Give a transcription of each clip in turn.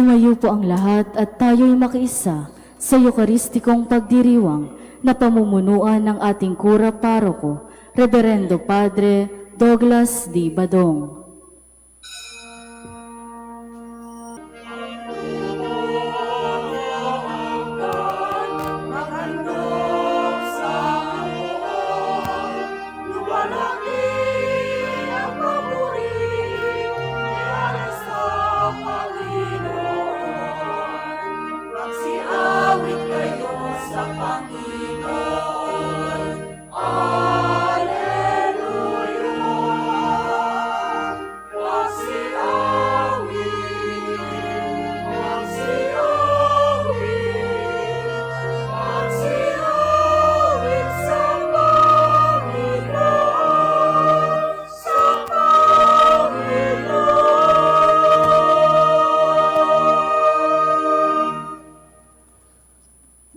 Tumayo po ang lahat at tayo'y makiisa sa Eukaristikong pagdiriwang na pamumunuan ng ating kura paroko, Reverendo Padre Douglas D. Badong.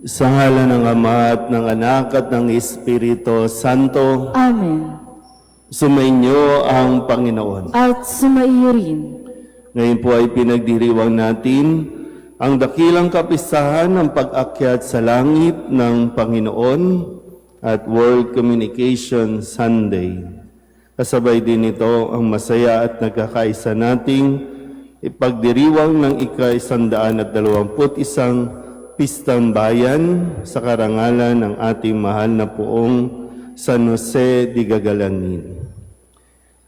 Sa ngalan ng Ama at ng Anak at ng Espiritu Santo. Amen. Sumainyo ang Panginoon. At sumaiyo rin. Ngayon po ay pinagdiriwang natin ang dakilang kapistahan ng pag-akyat sa langit ng Panginoon at World Communication Sunday. Kasabay din ito ang masaya at nagkakaisa nating ipagdiriwang ng ika-121 Pistang Bayan sa karangalan ng ating mahal na poong San Jose de Gagalangin.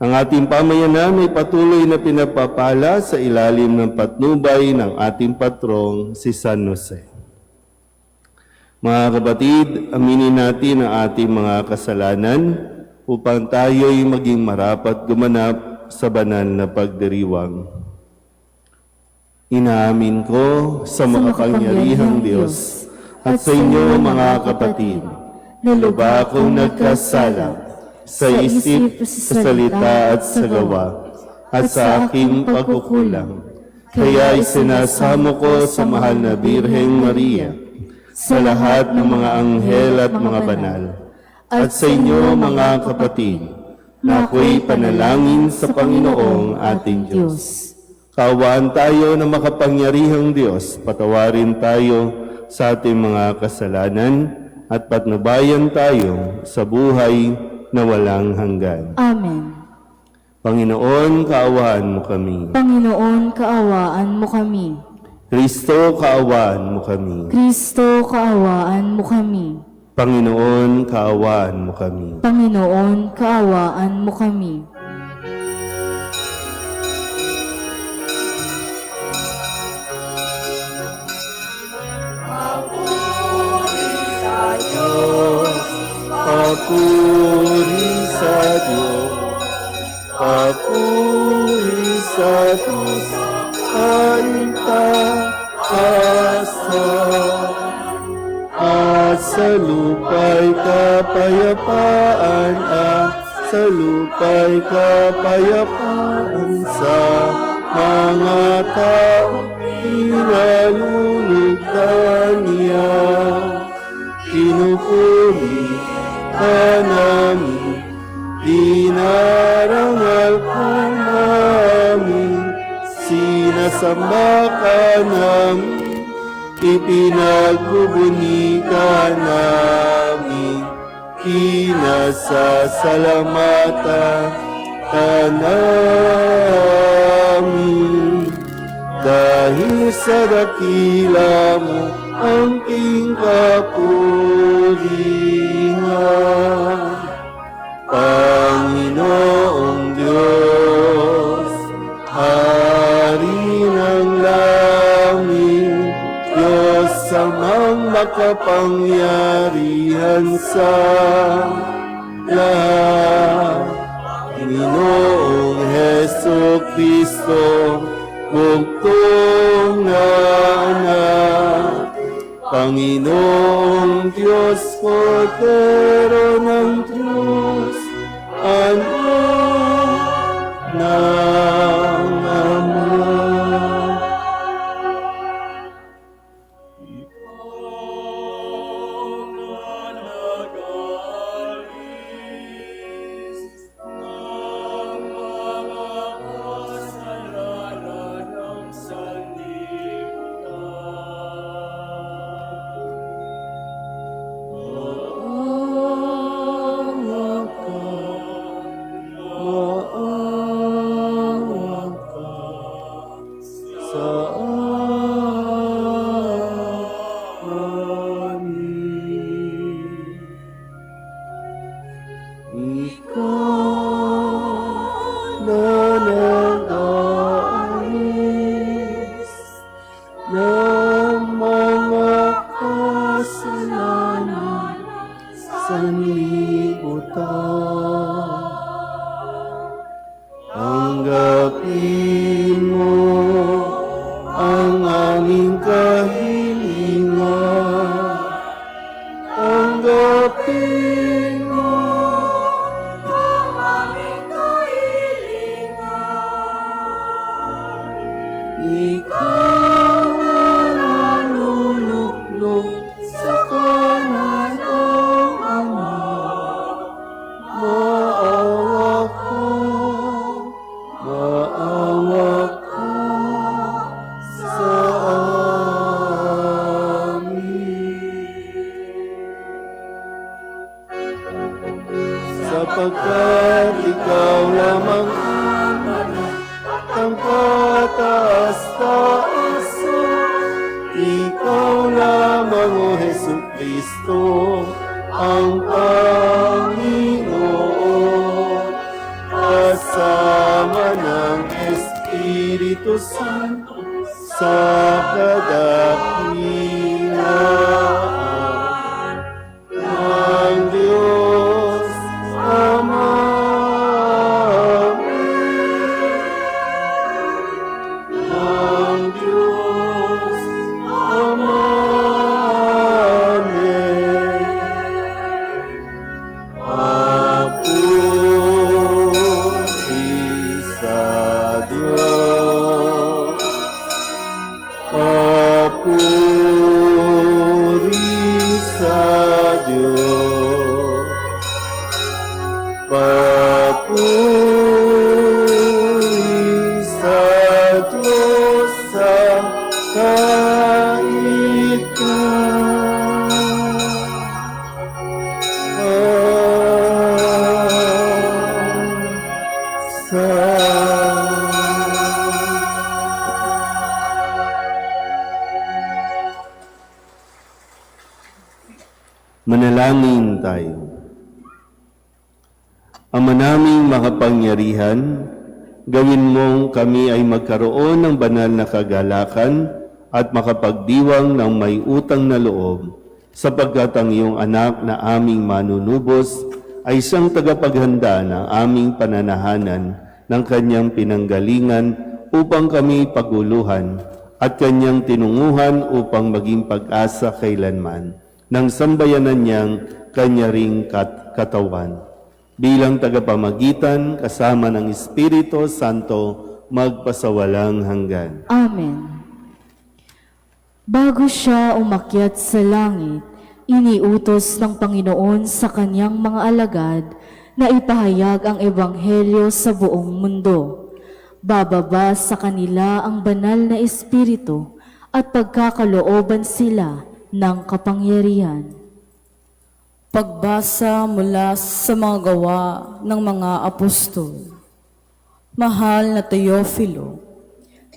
Ang ating pamayanan ay patuloy na pinapapala sa ilalim ng patnubay ng ating patrong si San Jose. Mga kapatid, aminin natin ang ating mga kasalanan upang tayo'y maging marapat gumanap sa banal na pagdiriwang. Inaamin ko sa makapangyarihang Diyos at sa inyo mga kapatid, na lubha akong nagkasala sa isip, sa salita at sa gawa, at sa aking pagkukulang. Kaya isinasamo ko sa mahal na Birheng Maria, sa lahat ng mga anghel at mga banal, at sa inyo mga kapatid, na ako'y panalangin sa Panginoong ating Diyos. Kaawaan tayo ng makapangyarihang Diyos, patawarin tayo sa ating mga kasalanan at patnubayan tayo sa buhay na walang hanggan. Amen. Panginoon, kaawaan mo kami. Panginoon, kaawaan mo kami. Kristo, kaawaan mo kami. Kristo, kaawaan mo kami. Panginoon, kaawaan mo kami. Panginoon, kaawaan mo kami. Papuri sa Diyos, papuri sa Diyos, kainta-asa. At sa lupa'y kapayapaan, at sa lupa'y kapayapaan sa mga tao, inalulugdan niya. Pinupuri ka namin, dinarangal ka namin, sinasamba ka namin, ipinagbubuni ka namin, inasasalamatan ka namin. Dahil sa dakila mo ang king kapulihan, Panginoong Diyos, Hari ng langit, Diyos amang makapangyarihan sa lahat, Panginoong Jesucristo, bugtong na anak, Panginoong Diyos, Kordero ng Diyos, anak ng Ama. Ikaw na nag-aalis ng mga kasalanan sa libutan. Tanggapin mo ang aming kahilingan. Tanggapin mo ang aming kahilingan. Ikaw ang naluluklok sa kanan ng Ama. Maawa ka, maawa ka sa sapagkat ikaw lamang ang kataas-taasan. Ikaw lamang, O Jesucristo, ang Panginoon, kasama ng Espiritu Santo sa kadakilaan ng Diyos Ama. Ng Diyos Ama. Papuri sa Diyos. Papuri sa Diyos. Papuri sa Diyos sa Manalangin tayo. Ama naming makapangyarihan, gawin mong kami ay magkaroon ng banal na kagalakan at makapagdiwang ng may utang na loob, sapagkat ang iyong anak na aming manunubos ay siyang tagapaghanda ng aming pananahanan ng kanyang pinanggalingan upang kami paguluhan at kanyang tinunguhan upang maging pag-asa kailanman ng sambayanan niyang kanya ring katawan. Bilang tagapamagitan kasama ng Espiritu Santo magpasawalang hanggan. Amen. Bago siya umakyat sa langit, iniutos ng Panginoon sa kanyang mga alagad na ipahayag ang Ebanghelyo sa buong mundo. Bababa sa kanila ang banal na Espiritu at pagkakalooban sila ng kapangyarihan. Pagbasa mula sa mga gawa ng mga apostol. Mahal na Teofilo,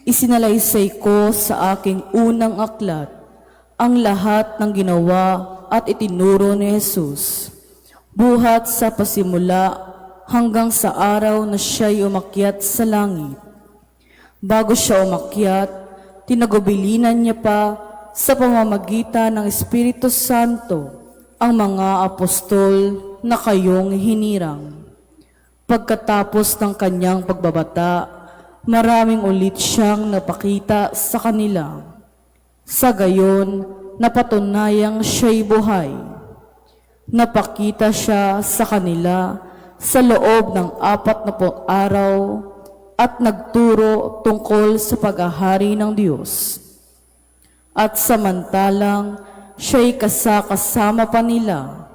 isinalaysay ko sa aking unang aklat ang lahat ng ginawa at itinuro ni Jesus, buhat sa pasimula hanggang sa araw na siya'y umakyat sa langit. Bago siya umakyat, tinagubilinan niya pa sa pamamagitan ng Espiritu Santo ang mga apostol na kayong hinirang. Pagkatapos ng kanyang pagbabata, maraming ulit siyang napakita sa kanila. Sa gayon, napatunayang siya'y buhay. Napakita siya sa kanila sa loob ng 40 araw at nagturo tungkol sa paghahari ng Diyos. At samantalang siya'y kasama pa nila,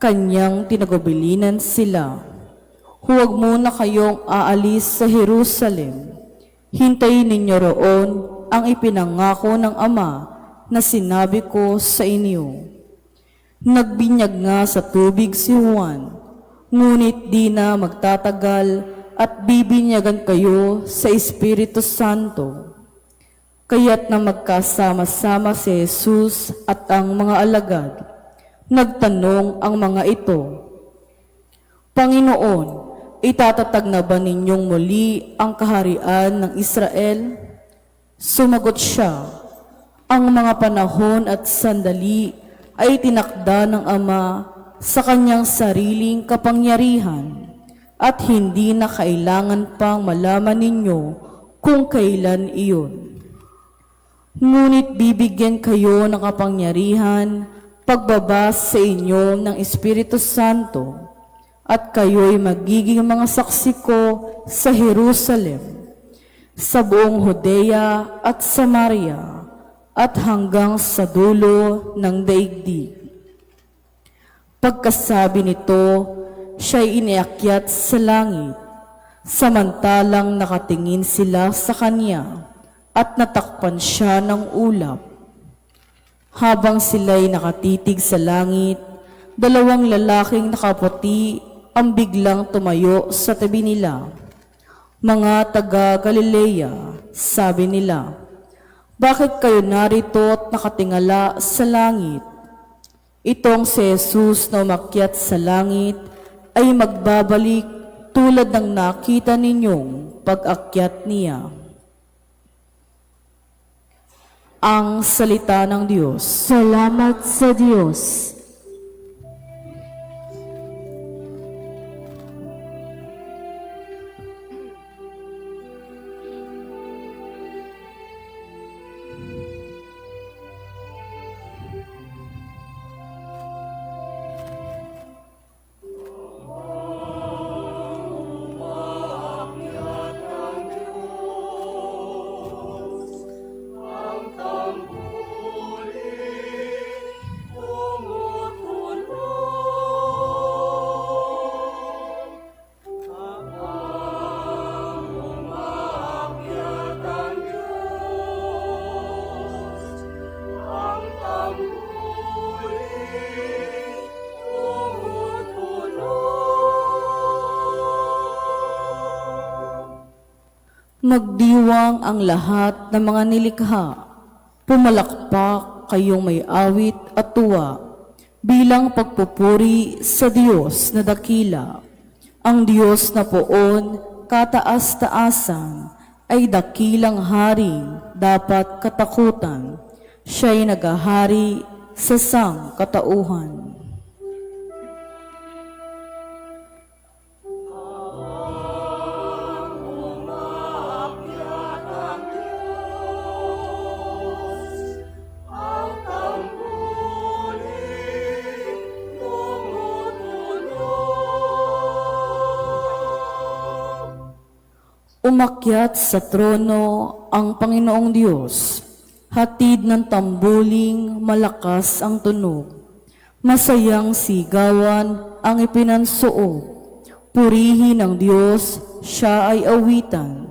kanyang tinagubilinan sila. Huwag muna kayong aalis sa Jerusalem. Hintayin ninyo roon ang ipinangako ng Ama na sinabi ko sa inyo. Nagbinyag nga sa tubig si Juan, ngunit di na magtatagal at bibinyagan kayo sa Espiritu Santo. Kaya't na magkasama-sama si Jesus at ang mga alagad, nagtanong ang mga ito, Panginoon, itatatag na ba ninyong muli ang kaharian ng Israel? Sumagot siya, ang mga panahon at sandali ay tinakda ng Ama sa kanyang sariling kapangyarihan at hindi na kailangan pang malaman ninyo kung kailan iyon. Ngunit bibigyan kayo ng kapangyarihan pagbaba sa inyo ng Espiritu Santo at kayo'y magiging mga saksi ko sa Jerusalem, sa buong Judea at Samaria at hanggang sa dulo ng daigdig. Pagkasabi nito, siya'y iniakyat sa langit, samantalang nakatingin sila sa kanya at natakpan siya ng ulap. Habang sila'y nakatitig sa langit, dalawang lalaking nakaputi ang biglang tumayo sa tabi nila. Mga taga-Galilea, sabi nila, bakit kayo narito at nakatingala sa langit? Itong si Jesus na umakyat sa langit ay magbabalik tulad ng nakita ninyong pag-akyat niya. Ang salita ng Diyos. Salamat sa Diyos. Magdiwang ang lahat ng mga nilikha, pumalakpak kayong may awit at tuwa, bilang pagpupuri sa Diyos na dakila. Ang Diyos na poon, kataas-taasan, ay dakilang haring dapat katakutan. Siya'y nagahari sa sangkatauhan. Umakyat sa trono ang Panginoong Diyos, hatid ng tambuling malakas ang tunog. Masayang sigawan ang ipinansuot. Purihin ng Diyos, siya ay awitan.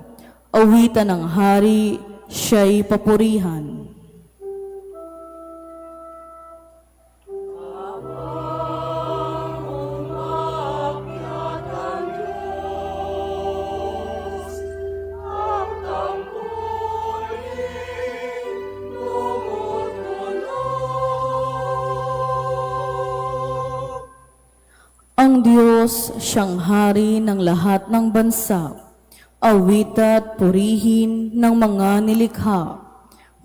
Awitan ng hari, siya'y papurihan. Ang Diyos siyang hari ng lahat ng bansa, awit at purihin ng mga nilikha.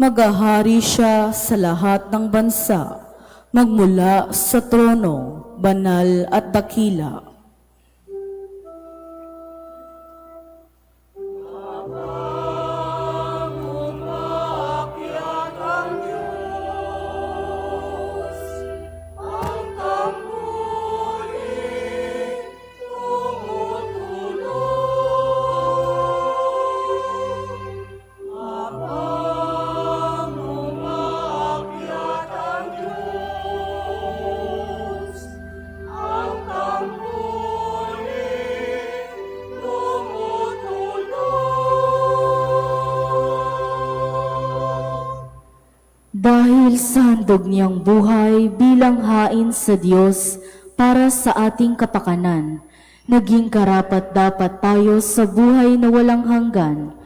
Maghahari siya sa lahat ng bansa, magmula sa trono, banal at dakila. Dahil sa handog niyang buhay bilang hain sa Diyos para sa ating kapakanan, naging karapat-dapat tayo sa buhay na walang hanggan.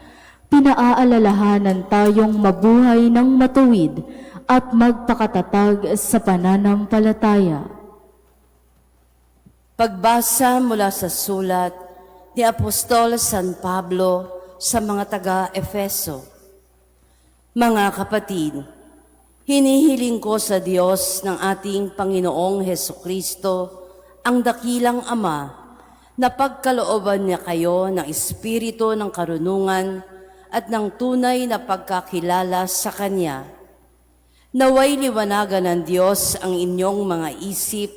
Pinaalalahanan tayong mabuhay ng matuwid at magpakatatag sa pananampalataya. Pagbasa mula sa sulat ni Apostol San Pablo sa mga taga-Efeso. Mga kapatid, hinihiling ko sa Diyos ng ating Panginoong Hesukristo, ang dakilang Ama, na pagkalooban niya kayo ng espiritu ng karunungan at ng tunay na pagkakilala sa Kanya. Naway liwanagan ng Diyos ang inyong mga isip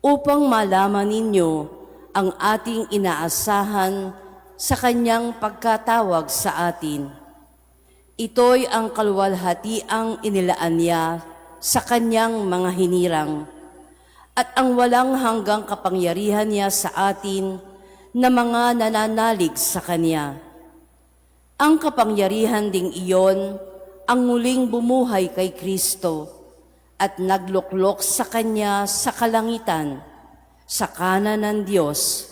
upang malaman ninyo ang ating inaasahan sa Kanyang pagkatawag sa atin. Ito'y ang kaluwalhatiang inilaan niya sa Kanyang mga hinirang at ang walang hanggang kapangyarihan niya sa atin na mga nananalig sa Kanya. Ang kapangyarihan ding iyon ang muling bumuhay kay Kristo at nagluklok sa Kanya sa kalangitan, sa kanan ng Diyos.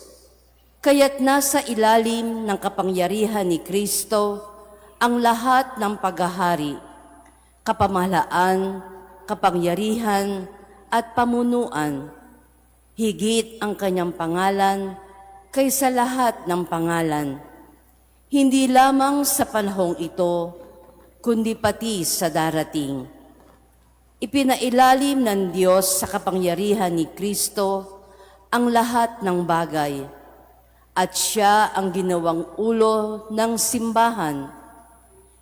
Kaya't nasa ilalim ng kapangyarihan ni Kristo ang lahat ng paghahari, kapamahalaan, kapangyarihan, at pamunuan. Higit ang Kanyang pangalan kaysa lahat ng pangalan. Hindi lamang sa panahong ito, kundi pati sa darating. Ipinailalim ng Diyos sa kapangyarihan ni Kristo ang lahat ng bagay, at Siya ang ginawang ulo ng simbahan.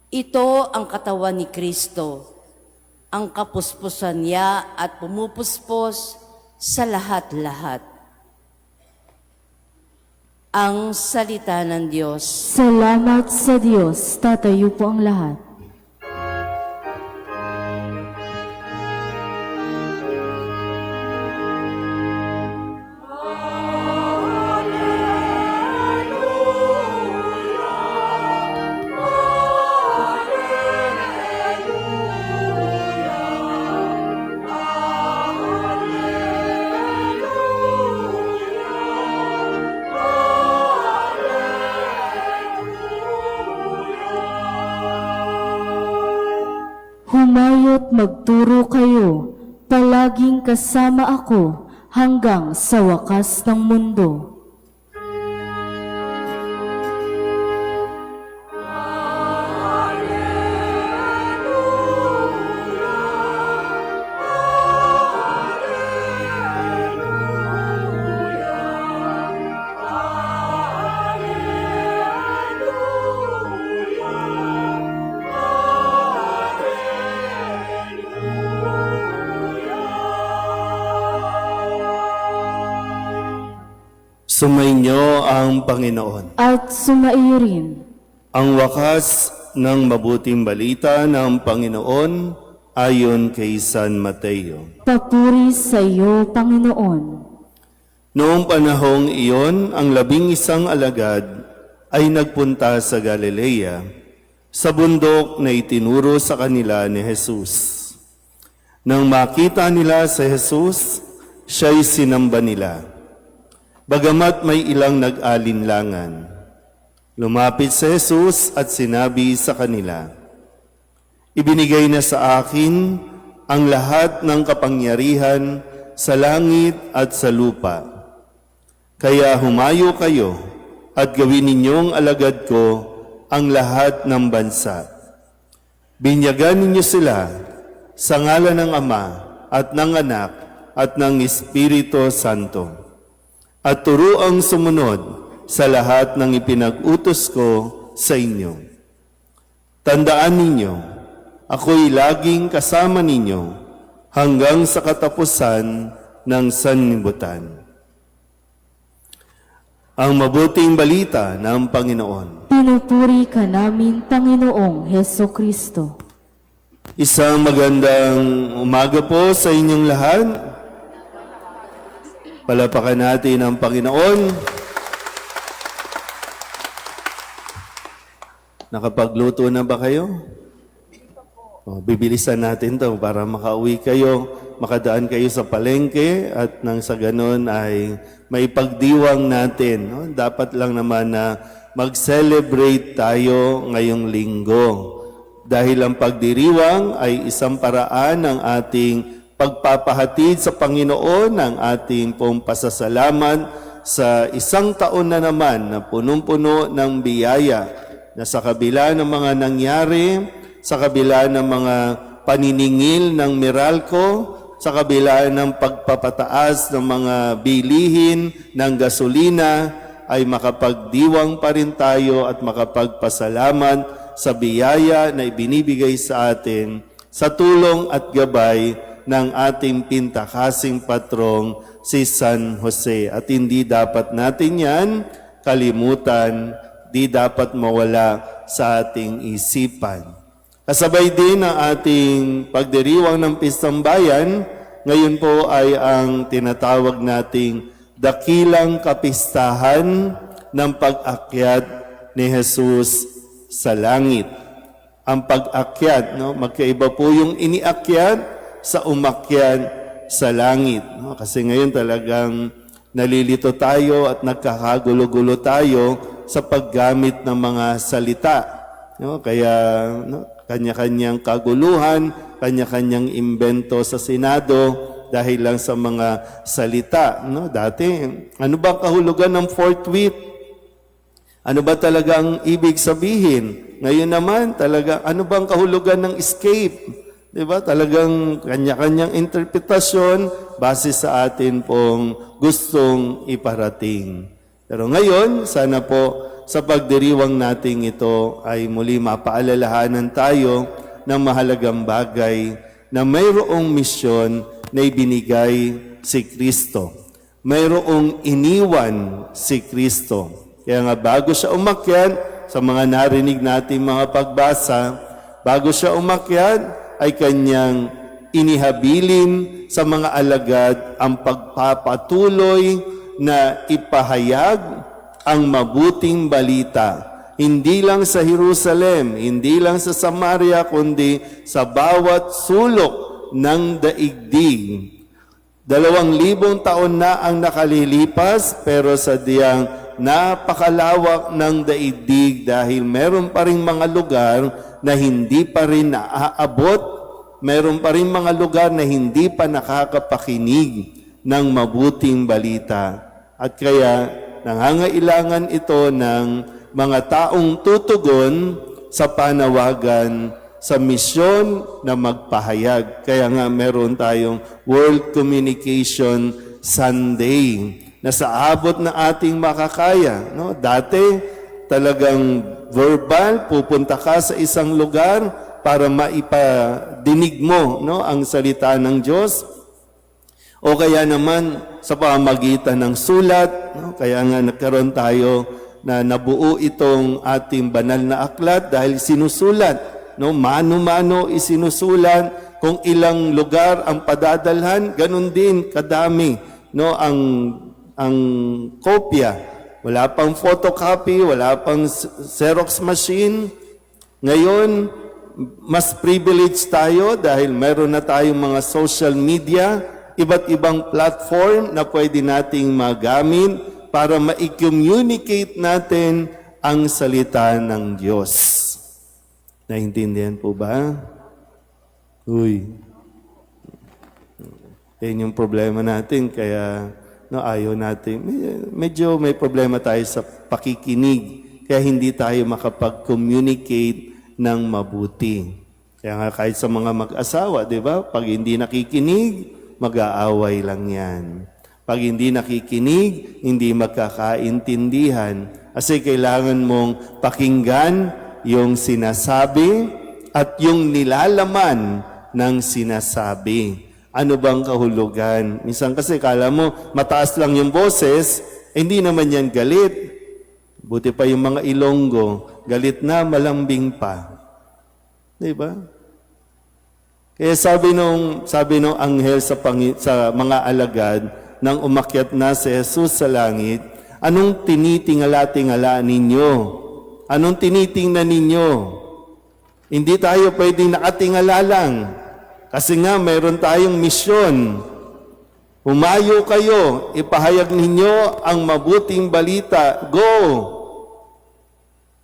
Ito ang katawan ni Kristo, ang kapuspusan niya at pumupuspos sa lahat-lahat. Ang salita ng Diyos. Salamat sa Diyos. Tatayo po ang lahat. Humayo't magturo kayo, palaging kasama ako hanggang sa wakas ng mundo. Sumainyo ang Panginoon. At sumaiyo rin. Ang wakas ng mabuting balita ng Panginoon ayon kay San Mateo. Papuri sa iyo, Panginoon. Noong panahong iyon, ang 11 alagad ay nagpunta sa Galilea, sa bundok na itinuro sa kanila ni Jesus. Nang makita nila si Jesus, siya'y sinamba nila. Bagamat may ilang nag-alinlangan, lumapit si Jesus at sinabi sa kanila, "Ibinigay na sa akin ang lahat ng kapangyarihan sa langit at sa lupa. Kaya humayo kayo at gawin ninyong alagad ko ang lahat ng bansa. Binyagan ninyo sila sa ngalan ng Ama at ng Anak at ng Espiritu Santo. At turuang sumunod sa lahat ng ipinag-utos ko sa inyo. Tandaan ninyo, ako'y laging kasama ninyo hanggang sa katapusan ng sanlibutan." Ang mabuting balita ng Panginoon. Pinupuri ka namin, Panginoong Hesukristo. Isang magandang umaga po sa inyong lahat. Palapakan natin ang Panginoon. Nakapagluto na ba kayo? Bibilisan natin to para makauwi kayo, makadaan kayo sa palengke at nang sa ganon ay maipagdiwang natin. No? Dapat lang naman na mag-celebrate tayo ngayong linggo. Dahil ang pagdiriwang ay isang paraan ng ating pagpapahatid sa Panginoon ng ating pong pasasalamat sa isang taon na naman na punong-puno ng biyaya na sa kabila ng mga nangyari, sa kabila ng mga paniningil ng Meralco, sa kabila ng pagpapataas ng mga bilihin ng gasolina, ay makapagdiwang pa rin tayo at makapagpasalamat sa biyaya na ibinibigay sa atin sa tulong at gabay ng ating pintakasing patrong si San Jose. At hindi dapat natin yan kalimutan, di dapat mawala sa ating isipan. Kasabay din ang ating pagdiriwang ng Pistang Bayan, ngayon po ay ang tinatawag nating dakilang kapistahan ng pag-akyat ni Jesus sa langit. Ang pag-akyat, no? Magkaiba po yung iniakyat sa umakyat sa langit. No? Kasi ngayon talagang nalilito tayo at nagkakagulo-gulo tayo sa paggamit ng mga salita. No? Kaya kanya-kanyang kaguluhan, kanya-kanyang imbento sa Senado dahil lang sa mga salita. No? Dati, ano ba ang kahulugan ng forthwith? Ano ba talaga ang ibig sabihin? Ngayon naman, talaga, ano ba ang kahulugan ng escape? Diba? Talagang kanya-kanyang interpretasyon base sa atin pong gustong iparating. Pero ngayon, sana po sa pagdiriwang nating ito ay muli mapaalalahanan tayo ng mahalagang bagay na mayroong misyon na ibinigay si Kristo. Mayroong iniwan si Kristo. Kaya nga bago siya umakyat, sa mga narinig nating mga pagbasa, bago siya umakyat ay kanyang inihabilin sa mga alagad ang pagpapatuloy na ipahayag ang mabuting balita. Hindi lang sa Jerusalem, hindi lang sa Samaria, kundi sa bawat sulok ng daigdig. 2,000 taon na ang nakalilipas, pero sa diyang napakalawak ng daigdig dahil meron pa rin mga lugar na hindi pa rin naaabot, meron pa rin mga lugar na hindi pa nakakapakinig ng mabuting balita. At kaya nangangailangan ito ng mga taong tutugon sa panawagan sa misyon na magpahayag. Kaya nga meron tayong World Communication Sunday na sa abot na ating makakaya. No? Dati talagang verbal, pupunta ka sa isang lugar para maipadinig mo, no, ang salita ng Diyos. O kaya naman sa pamamagitan ng sulat, no? Kaya nga nagkaroon tayo na nabuo itong ating banal na aklat dahil sinusulat, no? Mano-mano isinusulat kung ilang lugar ang padadalhan, ganun din kadami, no, ang kopya. Wala pang photocopy, wala pang Xerox machine. Ngayon, mas privileged tayo dahil meron na tayong mga social media, iba't ibang platform na pwede nating magamit para ma-communicate natin ang salita ng Diyos. Naintindihan po ba? Uy. Yan yung problema natin, kaya no, ayaw natin. Medyo may problema tayo sa pakikinig, kaya hindi tayo makapag-communicate ng mabuti. Kaya nga kahit sa mga mag-asawa, di ba? Pag hindi nakikinig, mag-aaway lang yan. Pag hindi nakikinig, hindi magkakaintindihan. Kasi kailangan mong pakinggan yung sinasabi at yung nilalaman ng sinasabi. Ano bang kahulugan? Minsan kasi kala mo mataas lang yung boses, hindi naman yan galit. Buti pa yung mga Ilonggo, galit na, malambing pa. Di ba? Kaya sabi nung anghel sa mga alagad nang umakyat na si Jesus sa langit, anong tinitingala-tingala ninyo? Anong tinitingnan ninyo? Hindi tayo pwedeng nakatingala lang. Kasi nga, mayroon tayong misyon. Humayo kayo, ipahayag ninyo ang mabuting balita. Go!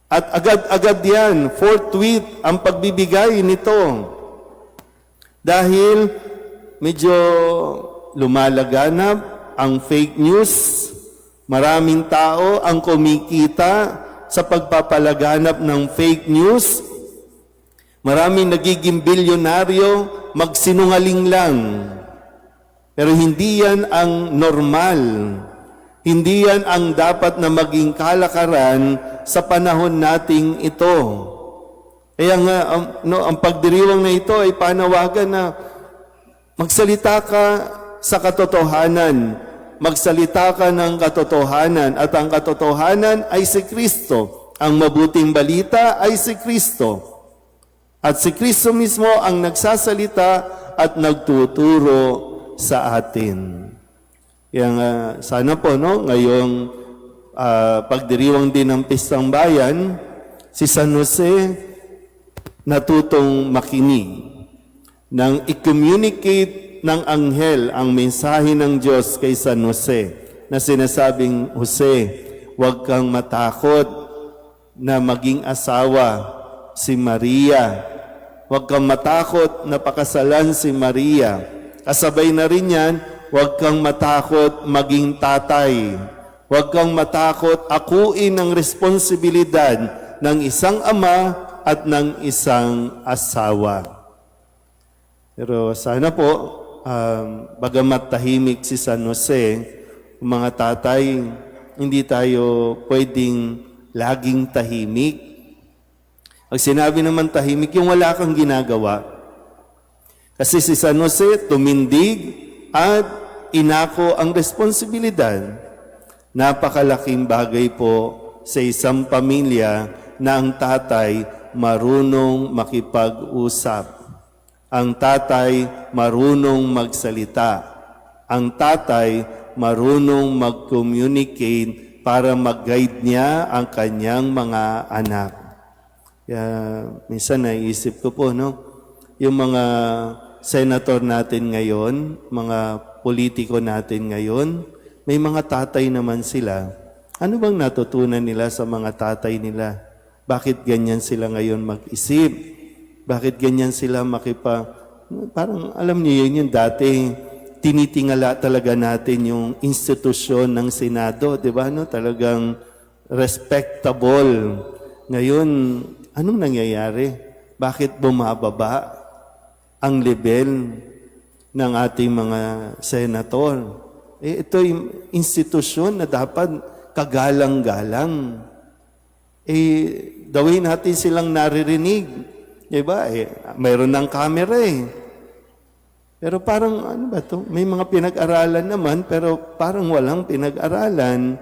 At agad-agad yan, forthwith ang pagbibigay nito. Dahil medyo lumalaganap ang fake news. Maraming tao ang kumikita sa pagpapalaganap ng fake news. Maraming nagiging bilyonaryo, magsinungaling lang. Pero hindi yan ang normal. Hindi yan ang dapat na maging kalakaran sa panahon nating ito. Kaya nga, ang pagdiriwang na ito ay panawagan na magsalita ka sa katotohanan. Magsalita ka ng katotohanan at ang katotohanan ay si Kristo. Ang mabuting balita ay si Kristo. At si Kristo mismo ang nagsasalita at nagtuturo sa atin. Kaya nga, sana po, no, ngayong pagdiriwang din ng Pistang Bayan, si San Jose natutong makinig nang i-communicate ng anghel ang mensahe ng Diyos kay San Jose na sinasabing, Jose, huwag kang matakot na maging asawa si Maria. Huwag kang matakot na pakasalan si Maria. Kasabay na rin yan, huwag kang matakot maging tatay. Huwag kang matakot akuin ang responsibilidad ng isang ama at ng isang asawa. Pero sana po, bagamat tahimik si San Jose, mga tatay, hindi tayo pwedeng laging tahimik. Pag sinabi naman tahimik, yung wala kang ginagawa. Kasi si San Jose tumindig at inako ang responsibilidad. Napakalaking bagay po sa isang pamilya na ang tatay marunong makipag-usap. Ang tatay marunong magsalita. Ang tatay marunong mag-communicate para mag-guide niya ang kanyang mga anak. Kaya minsan naisip ko po, no? Yung mga senator natin ngayon, mga politiko natin ngayon, may mga tatay naman sila. Ano bang natutunan nila sa mga tatay nila? Bakit ganyan sila ngayon mag-isip? Bakit ganyan sila parang alam niyo yun, yung dati tinitingala talaga natin yung institusyon ng Senado, di ba? No? Talagang respectable. Ngayon, anong nangyayari? Bakit bumababa ang level ng ating mga senator? Ito yung institusyon na dapat kagalang-galang. Gawin natin silang naririnig. Diba? Mayroon ng camera Pero parang, ano ba to? May mga pinag-aralan naman, pero parang walang pinag-aralan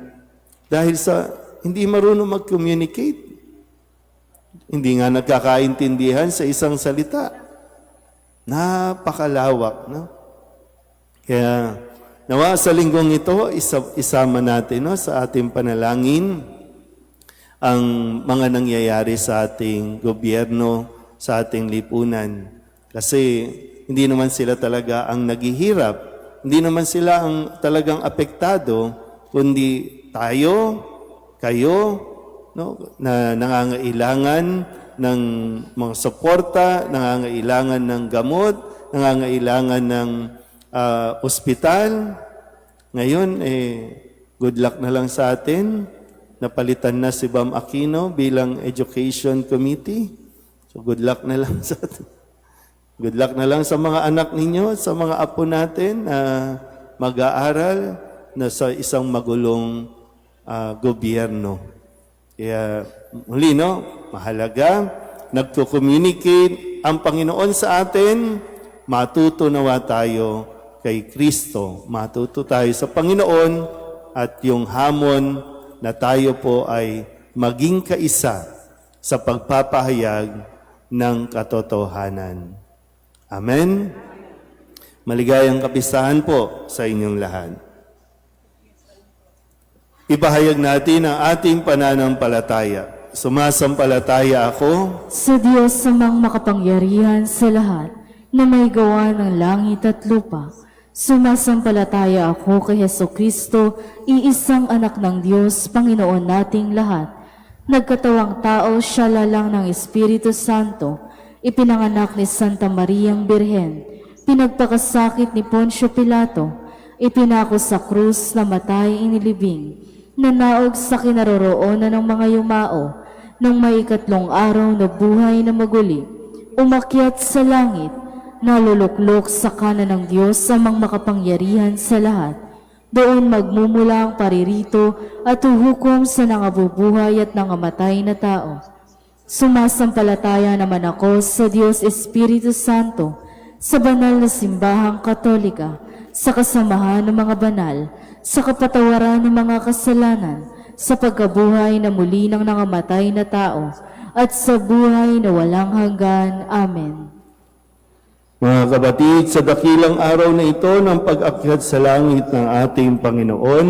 dahil sa hindi marunong mag-communicate. Hindi nga nagkakaintindihan sa isang salita. Napakalawak, no? Kaya, nawa sa linggong ito, isama natin, no, sa ating panalangin ang mga nangyayari sa ating gobyerno, sa ating lipunan. Kasi hindi naman sila talaga ang naghihirap, hindi naman sila ang talagang apektado, kundi tayo, kayo, no, na nangangailangan ng mga suporta, nangangailangan ng gamot, nangangailangan ng ospital. Ngayon, good luck na lang sa atin. Napalitan na si Bam Aquino bilang Education Committee. So good luck na lang sa atin. Good luck na lang sa mga anak ninyo, sa mga apo natin na mag-aaral na sa isang magulong gobyerno. Kaya muli, no, mahalaga, nagko-communicate ang Panginoon sa atin, matuto nawa tayo kay Kristo. Matuto tayo sa Panginoon at yung hamon na tayo po ay maging kaisa sa pagpapahayag ng katotohanan. Amen? Maligayang kapistahan po sa inyong lahat. Ipahayag natin ang ating pananampalataya. Sumasampalataya ako sa Diyos samang makapangyarihan sa lahat na may gawa ng langit at lupa. Sumasampalataya ako kay Hesukristo, iisang anak ng Diyos, Panginoon nating lahat. Nagkatawang tao, siya lalang ng Espiritu Santo, ipinanganak ni Santa Mariang Birhen, pinagpakasakit ni Poncio Pilato, ipinako sa krus na matay inilibing, nanaog sa kinaroroonan ng mga yumao, nang may ikatlong araw na buhay na maguli, umakyat sa langit, naluluklok sa kanan ng Diyos amang makapangyarihan sa lahat. Doon magmumula ang paririto at uhukom sa nangabubuhay at nangamatay na tao. Sumasampalataya naman ako sa Diyos Espiritu Santo, sa banal na simbahang katolika, sa kasamahan ng mga banal, sa kapatawaran ng mga kasalanan, sa pagkabuhay na muli ng nangamatay na tao, at sa buhay na walang hanggan. Amen. Mga kapatid, sa dakilang araw na ito ng pag-akyat sa langit ng ating Panginoon,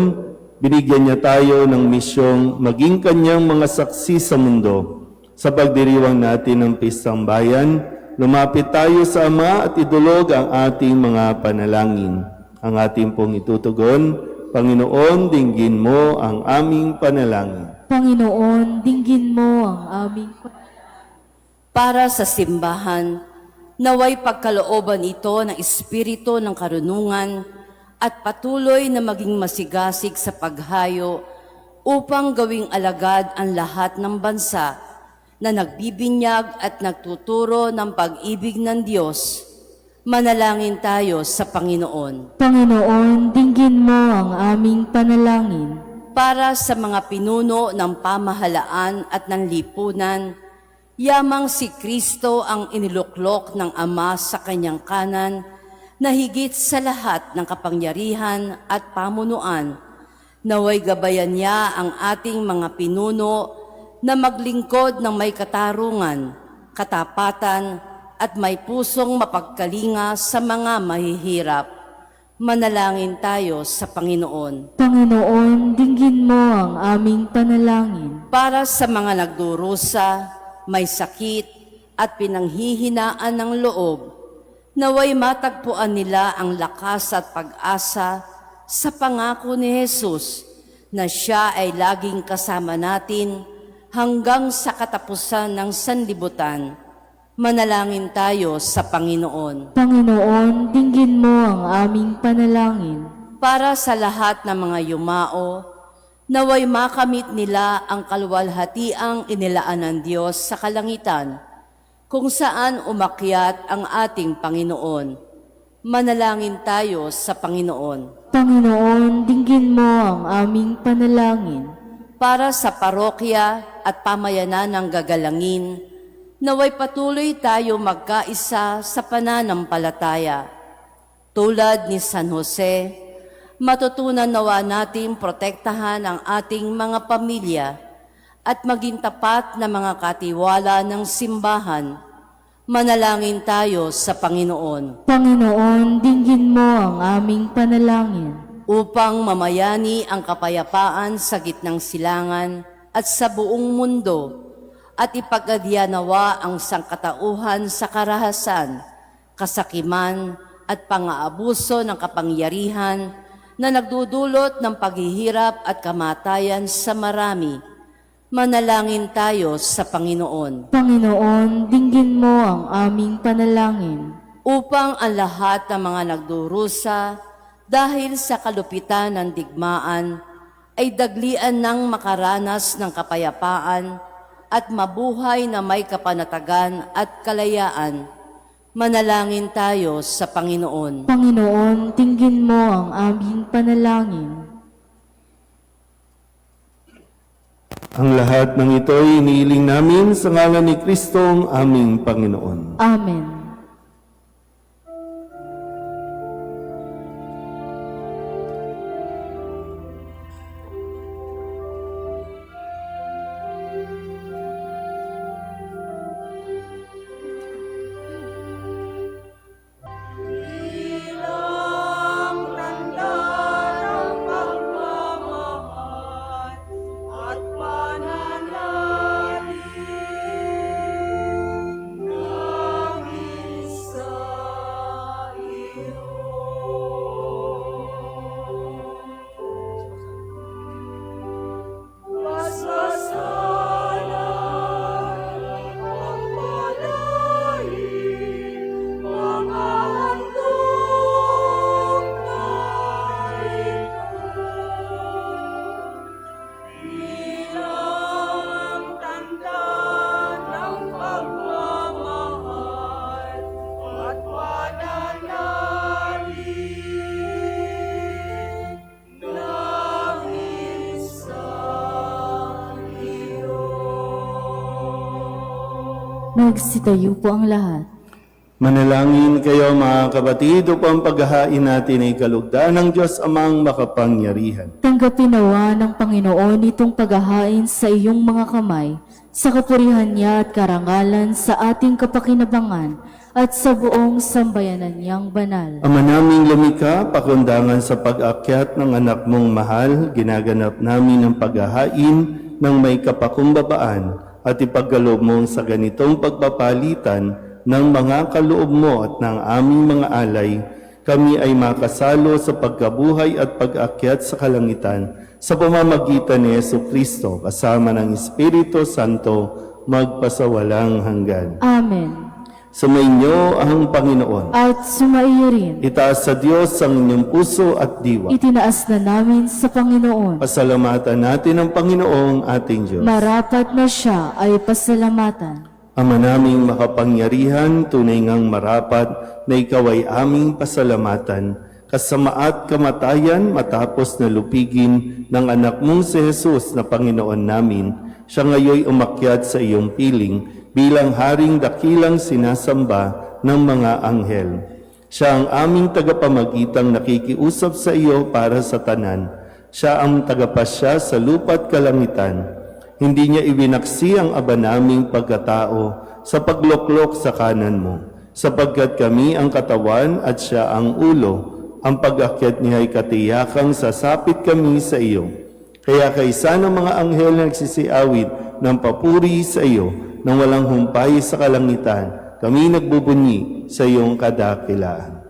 binigyan niya tayo ng misyong maging kanyang mga saksi sa mundo. Sa pagdiriwang natin ng Pistang Bayan, lumapit tayo sa Ama at idulog ang ating mga panalangin. Ang ating pong itutugon, Panginoon, dinggin mo ang aming panalangin. Panginoon, dinggin mo ang aming Para sa simbahan, naway pagkalooban ito ng espiritu ng karunungan at patuloy na maging masigasig sa paghayo upang gawing alagad ang lahat ng bansa na nagbibinyag at nagtuturo ng pag-ibig ng Diyos. Manalangin tayo sa Panginoon. Panginoon, dinggin mo ang aming panalangin. Para sa mga pinuno ng pamahalaan at ng lipunan, yamang si Kristo ang iniluklok ng Ama sa kanyang kanan na higit sa lahat ng kapangyarihan at pamunuan. Naway gabayan niya ang ating mga pinuno na maglingkod ng may katarungan, katapatan at may pusong mapagkalinga sa mga mahihirap. Manalangin tayo sa Panginoon. Panginoon, dinggin mo ang aming panalangin. Para sa mga nagdurusa, may sakit at pinanghihinaan ng loob, naway matagpuan nila ang lakas at pag-asa sa pangako ni Jesus na siya ay laging kasama natin hanggang sa katapusan ng sanlibutan. Manalangin tayo sa Panginoon. Panginoon, dinggin mo ang aming panalangin. Para sa lahat ng mga yumao, naway makamit nila ang kaluwalhatiang inilaan ng Diyos sa kalangitan, kung saan umakyat ang ating Panginoon. Manalangin tayo sa Panginoon. Panginoon, dinggin mo ang aming panalangin. Para sa parokya at pamayanan ng gagalangin, naway patuloy tayo magkaisa sa pananampalataya. Tulad ni San Jose, matutunan nawa natin protektahan ang ating mga pamilya at maging tapat na mga katiwala ng simbahan. Manalangin tayo sa Panginoon. Panginoon, dinggin mo ang aming panalangin. Upang mamayani ang kapayapaan sa gitnang silangan at sa buong mundo, at ipagkadyanawa ang sangkatauhan sa karahasan, kasakiman at pang-aabuso ng kapangyarihan na nagdudulot ng paghihirap at kamatayan sa marami. Manalangin tayo sa Panginoon. Panginoon, dinggin mo ang aming panalangin. Upang ang lahat ng mga nagdurusa dahil sa kalupitan ng digmaan ay daglian ng makaranas ng kapayapaan at mabuhay na may kapanatagan at kalayaan. Manalangin tayo sa Panginoon. Panginoon, dinggin mo ang aming panalangin. Ang lahat ng ito ay iniiling namin sa ngalan ni Kristong aming Panginoon. Amen. Magsitayo po ang lahat. Manalangin kayo mga kapatid upang paghahain natin ay kalugdan ng Diyos Amang makapangyarihan. Tanggapin nawa ng Panginoon itong paghahain sa iyong mga kamay, sa kapurihan niya at karangalan sa ating kapakinabangan at sa buong sambayanan niyang banal. Ama naming lumikha, pakundangan sa pag-akyat ng anak mong mahal, ginaganap namin ang paghahain ng may kapakumbabaan at ipagkaloob mo sa ganitong pagpapalitan ng mga kaloob mo at ng aming mga alay, kami ay makasalo sa pagkabuhay at pag-akyat sa kalangitan sa pamamagitan ni Jesucristo kasama ng Espiritu Santo magpasawalang hanggan. Amen. Sumainyo ang Panginoon. At sumaiyo rin. Itaas sa Diyos ang inyong puso at diwa. Itinaas na namin sa Panginoon. Pasalamatan natin ang Panginoong ating Diyos. Marapat na siya ay pasalamatan. Ama naming makapangyarihan, tunay ngang marapat na ikaw ay aming pasalamatan. Kasama at kamatayan matapos na lupigin ng anak mong si Jesus na Panginoon namin, siya ngayoy umakyat sa iyong piling bilang haring dakilang sinasamba ng mga anghel. Siya ang aming tagapamagitang nakikiusap sa iyo para sa tanan. Siya ang tagapasya sa lupa't kalangitan. Hindi niya ibinaksi ang aba naming pagkatao sa pagloklok sa kanan mo, sapagkat kami ang katawan at siya ang ulo. Ang pag-akyat niya ay katiyakang sasapit kami sa iyo. Kaya kaysa ng mga anghel na nagsisiawit ng papuri sa iyo, nang walang humpay sa kalangitan, kami nagbubunyi sa iyong kadakilaan.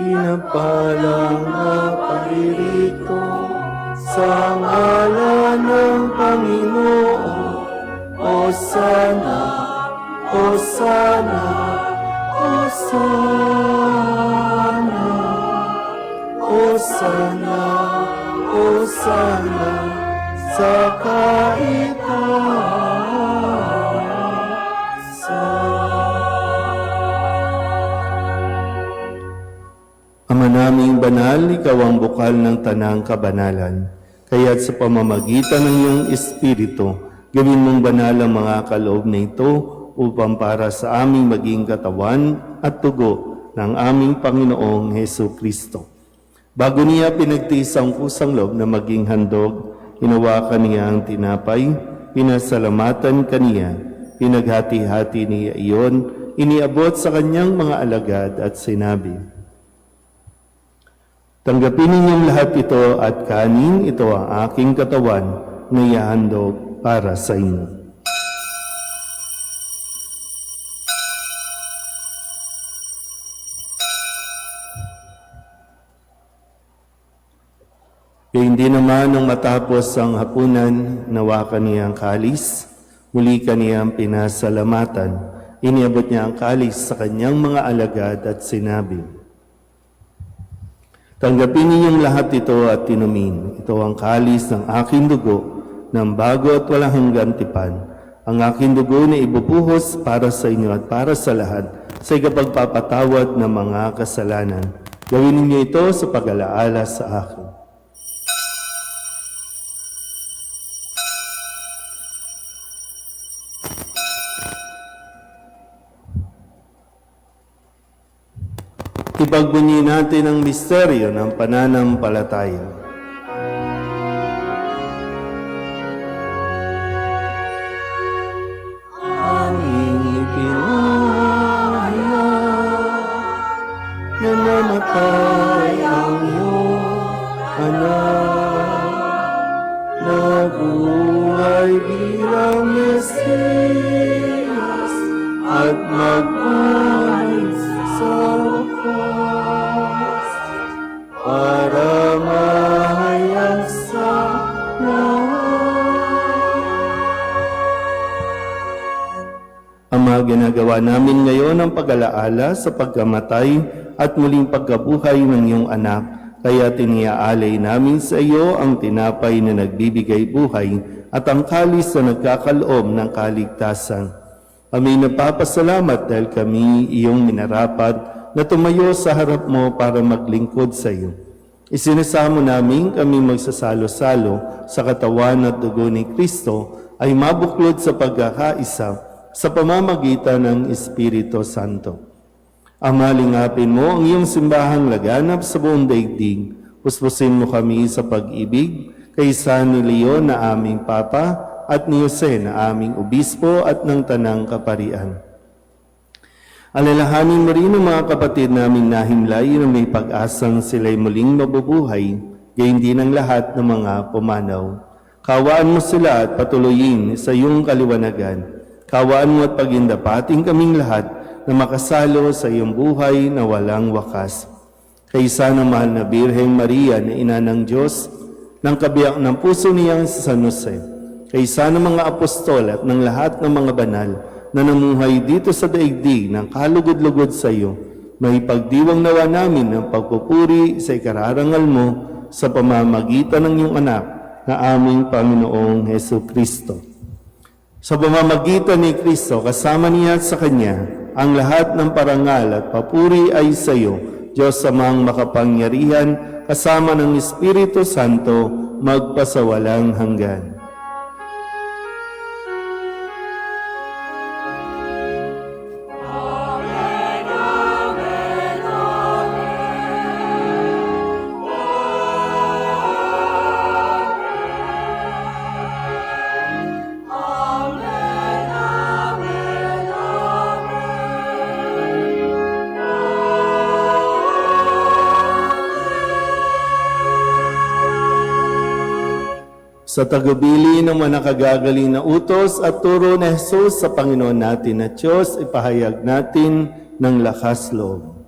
Pinapalang na paririto sa ngalan ng Panginoon. Hosana, Hosana, Hosana, Hosana, Hosana sa kaitaasan. Ama naming banal, ikaw ang bukal ng tanang kabanalan. Kaya't sa pamamagitan ng iyong Espiritu, gawin mong banal ang mga kaloob na ito upang para sa aming maging katawan at tugo ng aming Panginoong Hesu Kristo. Bago niya pinagtiis ang kusang loob na maging handog, hinawakan niya ang tinapay, pinasalamatan kaniya, pinaghati-hati niya iyon, iniabot sa kanyang mga alagad at sinabi, tanggapin ninyong lahat ito at kanin, ito ang aking katawan na ihahandog para sa inyo. Kaya hindi naman nang matapos ang hapunan, nawakan niya ang kalis, muli kaniyang pinasalamatan, iniabot niya ang kalis sa kanyang mga alagad at sinabi, tanggapin ninyong lahat ito at tinumin. Ito ang kalis ng aking dugo, ng bago at walang hanggang tipan. Ang aking dugo na ibubuhos para sa inyo at para sa lahat sa ikapagpapatawad ng mga kasalanan. Gawin ninyo ito sa pag-alaala sa akin. Ipagbunyi natin ang misteryo ng pananampalataya. Aming ipinahayag na namatay ang iyong anak, nabuhay bilang Mesiyas at magbuhay Ama, ginagawa namin ngayon ang pag-alaala sa pagkamatay at muling pagkabuhay ng iyong anak, kaya tiniaalay namin sa iyo ang tinapay na nagbibigay buhay at ang kalis na nagkakaloob ng kaligtasan. Kami napapasalamat dahil kami iyong minarapat na tumayo sa harap mo para maglingkod sa iyo. Isinasamo namin kami magsasalo-salo sa katawan at dugo ni Kristo ay mabuklod sa pagkakaisa sa pamamagitan ng Espiritu Santo. Ama, lingapin mo ang iyong simbahang laganap sa buong daigdig. Puspusin mo kami sa pag-ibig kay San Leon na aming Papa at ni Jose na aming Obispo at ng Tanang Kaparian. Alalahanin mo rin ang mga kapatid naming nahimlay na may pag-asang sila'y muling mabubuhay, gayon din ang lahat ng mga pumanaw. Kawaan mo sila at patuloyin sa iyong kaliwanagan. Kawaan mo at pagindapating kaming lahat na makasalo sa iyong buhay na walang wakas. Kaysa ng mahal na Birheng Maria na ina ng Diyos, ng kabiyak ng puso niyang si San Jose, kaysa ng mga apostol at ng lahat ng mga banal na namuhay dito sa daigdig ng kalugod-lugod sa iyo, may pagdiwang nawa namin ng pagpupuri sa ikararangal mo sa pamamagitan ng iyong anak na aming Panginoong Hesu Kristo. Sa pamamagitan ni Kristo, kasama niya at sa Kanya, ang lahat ng parangal at papuri ay sa iyo, Diyos Amang makapangyarihan, kasama ng Espiritu Santo, magpasawalang hanggan. Sa tagubili ng mga nakagagaling na utos at turo na Jesus sa Panginoon natin at Diyos, ipahayag natin ng lakas loob.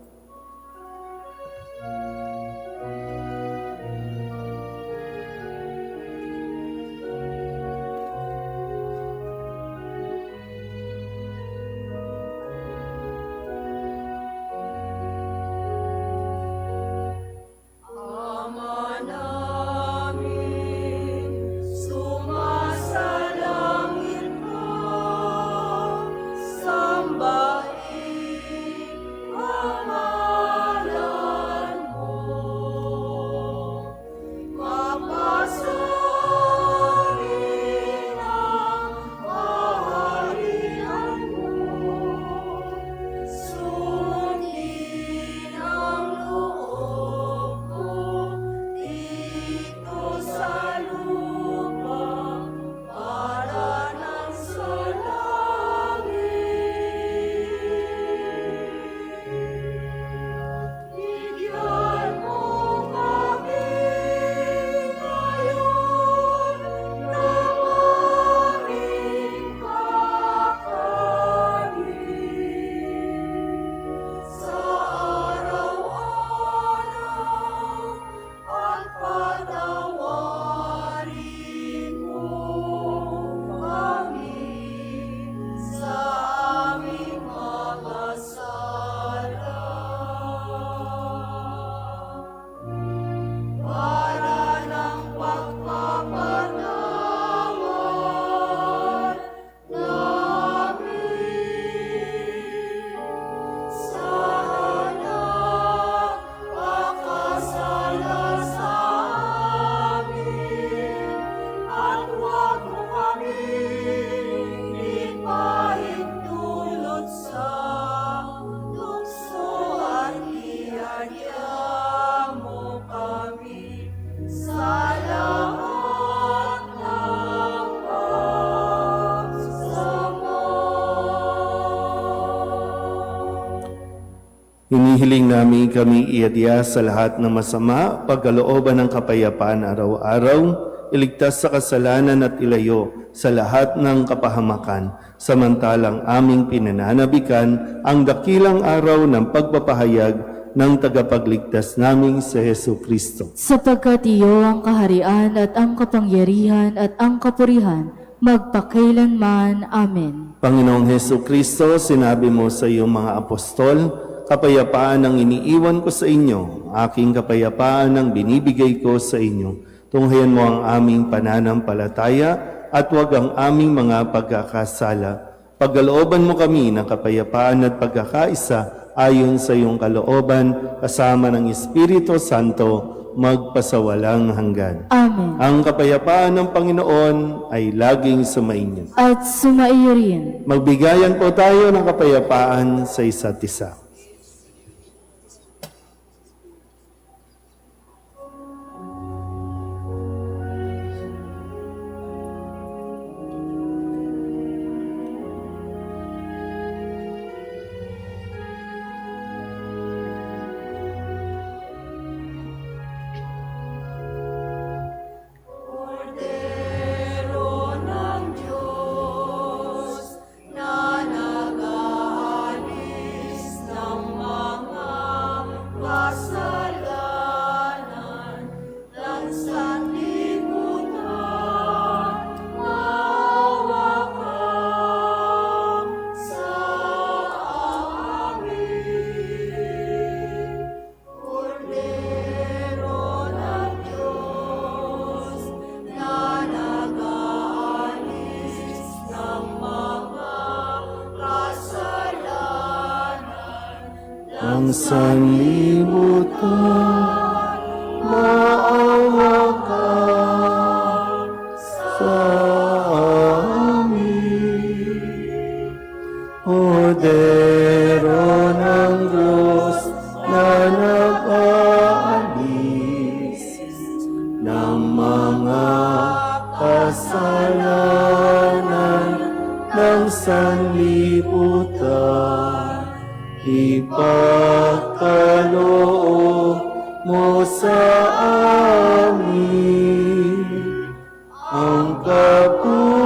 Hinihiling namin kami iadya sa lahat ng masama, pagkalooban ng kapayapaan araw-araw, iligtas sa kasalanan at ilayo sa lahat ng kapahamakan, samantalang aming pinananabikan ang dakilang araw ng pagpapahayag ng tagapagligtas naming si Hesu Kristo. Sapagkat iyo ang kaharian at ang kapangyarihan at ang kapurihan magpakailanman. Amen. Panginoong Heso Kristo, sinabi mo sa iyong mga apostol, kapayapaan ang iniiwan ko sa inyo, aking kapayapaan ang binibigay ko sa inyo. Tunghayan mo ang aming pananampalataya at huwag ang aming mga pagkakasala. Pagkalooban mo kami ng kapayapaan at pagkakaisa ayon sa iyong kalooban, kasama ng Espiritu Santo, magpasawalang hanggan. Amen. Ang kapayapaan ng Panginoon ay laging sumainyo. At sumaiyo rin. Magbigayan po tayo ng kapayapaan sa isa't isa. Ang sanlibutan, maawa ka sa amin. Kordero ng Diyos na nag-aalis ng mga kasalanan ng sanlibutan. Ipagkaloob mo sa amin ang kapayapaan.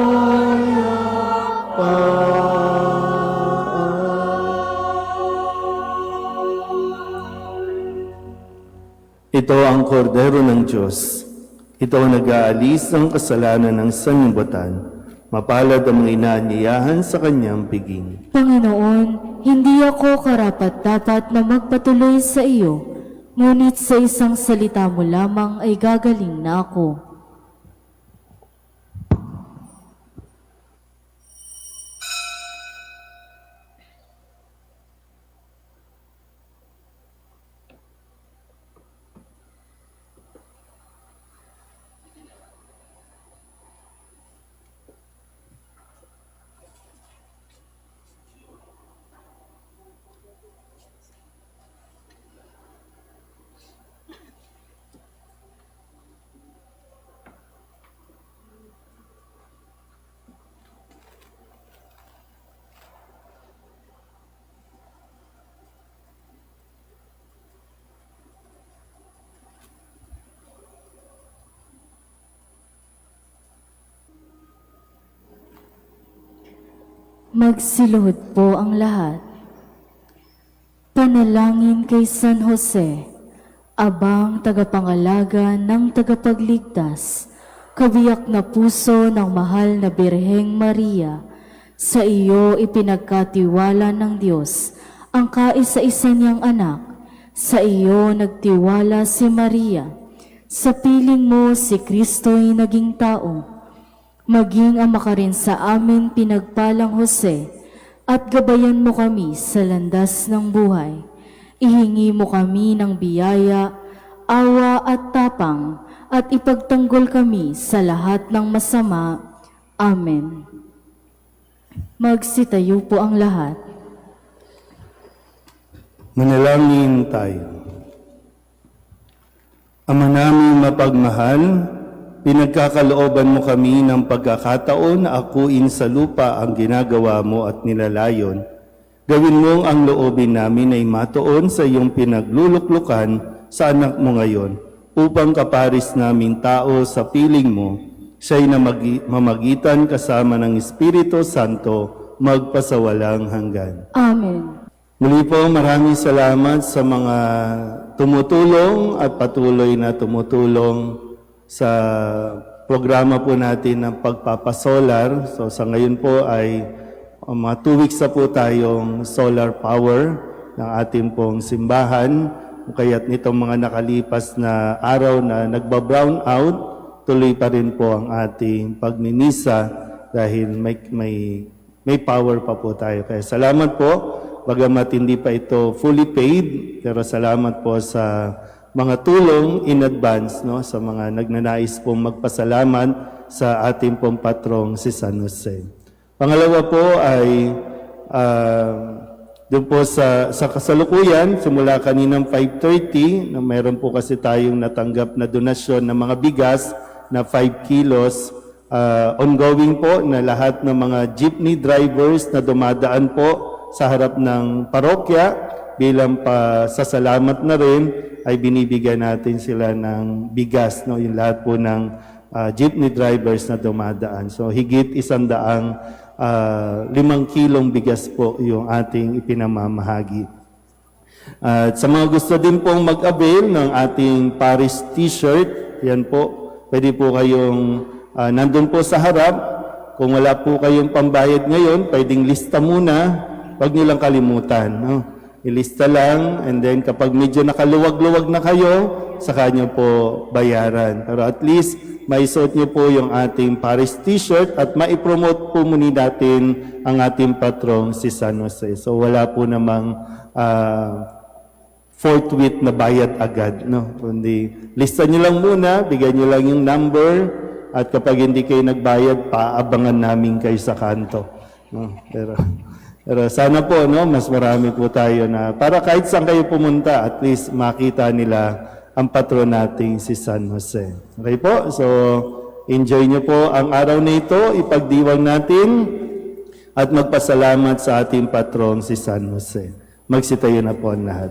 Ito ang kordero ng Diyos. Ito ang nag-aalis ng kasalanan ng sanlibutan. Mapalad ang mga inaanyayahan sa kanyang piging. Panginoon, hindi ako karapat-dapat na magpatuloy sa iyo, ngunit sa isang salita mo lamang ay gagaling na ako. Magsiluhod po ang lahat. Panalangin kay San Jose, abang tagapangalaga ng tagapagligtas, kabiyak na puso ng mahal na Birheng Maria, sa iyo ipinagkatiwala ng Diyos ang kaisa-isa niyang anak. Sa iyo nagtiwala si Maria, sa piling mo si Kristo'y naging tao. Maging ama ka rin sa amin pinagpalang Jose, at gabayan mo kami sa landas ng buhay. Ihingi mo kami ng biyaya, awa at tapang, at ipagtanggol kami sa lahat ng masama. Amen. Magsitayo po ang lahat. Manalangin tayo. Ama namin mapagmahal, pinagkakalooban mo kami ng pagkakataon na akuin sa lupa ang ginagawa mo at nilalayon. Gawin mong ang loobin namin ay matuon sa iyong pinagluluklukan sa anak mo ngayon, upang kaparis namin tao sa piling mo, siya'y mamagitan kasama ng Espiritu Santo, magpasawalang hanggan. Amen. Muli po, maraming salamat sa mga tumutulong at patuloy na tumutulong sa programa po natin ng pagpapasolar. So sa ngayon po ay mga 2 weeks na po tayong solar power ng ating pong simbahan. Kaya't nitong mga nakalipas na araw na nagba-brown out, tuloy pa rin po ang ating pagmimisa dahil may power pa po tayo. Kaya salamat po, bagamat hindi pa ito fully paid, pero salamat po sa mga tulong in advance, no, sa mga nagnanais pong magpasalamat sa ating pong patrong si San Jose. Pangalawa po ay doon po sa kasalukuyan, simula kaninang 5:30, na meron po kasi tayong natanggap na donasyon ng mga bigas na 5 kilos. Ongoing po na lahat ng mga jeepney drivers na dumadaan po sa harap ng parokya, bilang pasasalamat na rin, ay binibigyan natin sila ng bigas, no? Yung lahat po ng jeepney drivers na dumadaan. So higit 5 kilong bigas po yung ating ipinamamahagi. At sa mga gusto din pong mag-avail ng ating Paris t-shirt, yan po, pwede po kayong nandun po sa harap. Kung wala po kayong pambayad ngayon, pwedeng lista muna, huwag niyo lang kalimutan. No? Ilista lang, and then kapag medyo nakaluwag-luwag na kayo, saka nyo po bayaran. Pero at least, maisuot niyo po yung ating Paris t-shirt at maipromote po muna natin ang ating patrong si San Jose. So wala po namang forthwith na bayad agad. No? Kundi lista niyo lang muna, bigyan niyo lang yung number, at kapag hindi kayo nagbayad, paabangan namin kayo sa kanto. No? Pero sana po, no, mas marami po tayo na, para kahit saan kayo pumunta, at least makita nila ang patron nating si San Jose. Okay po? So, enjoy nyo po ang araw na ito, ipagdiwang natin, at magpasalamat sa ating patron si San Jose. Magsitayo na po ang lahat.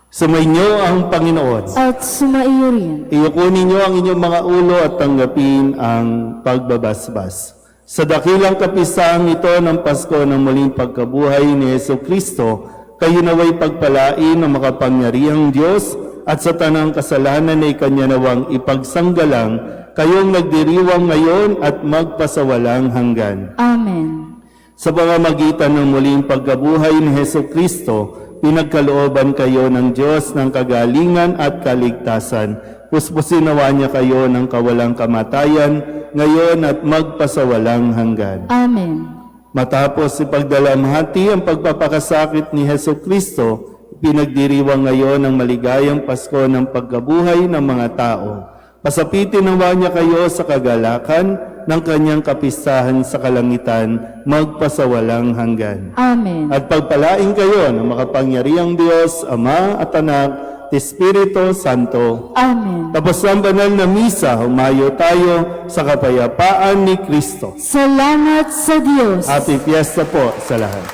Sumainyo ang Panginoon. At sumaiyo rin. Iyukunin niyo ang inyong mga ulo at tanggapin ang pagbabasbas. Sa dakilang kapisang ito ng Pasko ng muling pagkabuhay ni Jesucristo, kayo naway pagpalain ng makapangyarihang Diyos, at sa tanang kasalanan ay Kanya nawang ipagsanggalang, kayong nagdiriwang ngayon at magpasawalang hanggan. Amen. Sa pamamagitan ng muling pagkabuhay ni Jesucristo, pinagkalooban kayo ng Diyos ng kagalingan at kaligtasan. Puspusin nawa niya kayo ng kawalang kamatayan, ngayon at magpasawalang hanggan. Amen. Matapos ipagdalamhati ang pagpapakasakit ni Jesucristo, pinagdiriwang ngayon ang maligayang Pasko ng pagkabuhay ng mga tao. Pasapitin nawa niya kayo sa kagalakan ng kanyang kapistahan sa kalangitan, magpasawalang hanggan. Amen. At pagpalain kayo ng makapangyarihang Diyos, Ama at Anak, at Espiritu Santo. Amen. Tapos ang banal na misa, humayo tayo sa kapayapaan ni Kristo. Salamat sa Diyos. Happy Fiesta po sa lahat.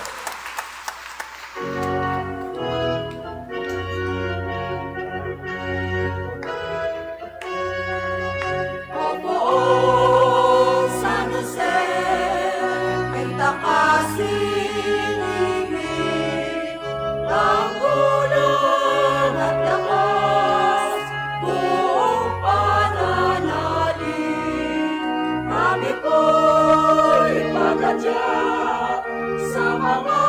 San Jose, may takasinibig, tanggulan at lakas, buong pananalig. Kami po'y pagkadya sa mga